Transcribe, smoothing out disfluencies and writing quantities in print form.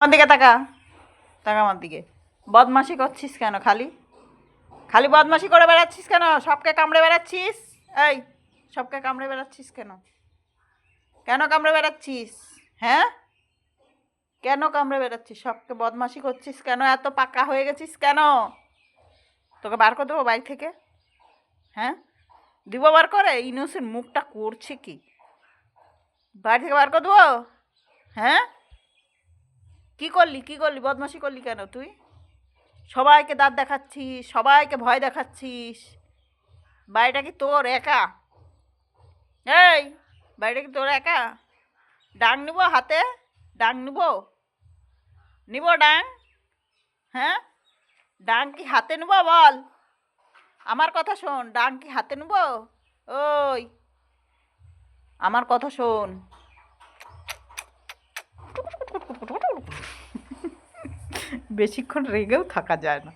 আমার দিকে তাকা, তাকা আমার দিকে। বদমাশি করছিস কেন? খালি খালি বদমাশি করে বেড়াচ্ছিস কেন? সবকে কামড়ে বেড়াচ্ছিস? এই, সবকে কামড়ে বেড়াচ্ছিস কেন? কেন কামড়ে বেড়াচ্ছিস? হ্যাঁ, কেন কামড়ে বেড়াচ্ছিস? সবকে বদমাশি করছিস কেন? এত পাকা হয়ে গেছিস কেন? তোকে বার করে দেবো বাড়ি থেকে। হ্যাঁ, দিব বার করে? ইনুসের মুখটা করছে কি? বাড়ি থেকে বার করে দেবো? হ্যাঁ, কি করলি, কি করলি, বদমাশি করলি কেন তুই? সবাইকে দাঁত দেখাচ্ছিস, সবাইকে ভয় দেখাচ্ছিস। বাড়িটা কি তোর একা? এই, বাড়িটা কি তোর একা? ডাং নিব হাতে? ডাং নিব? নিব ডাং? হ্যাঁ, ডাং কি হাতে নেব বল? আমার কথা শোন, ডাং কি হাতে নেব? ওই, আমার কথা শোন। বেশিক্ষণ রেগেও থাকা যায় না।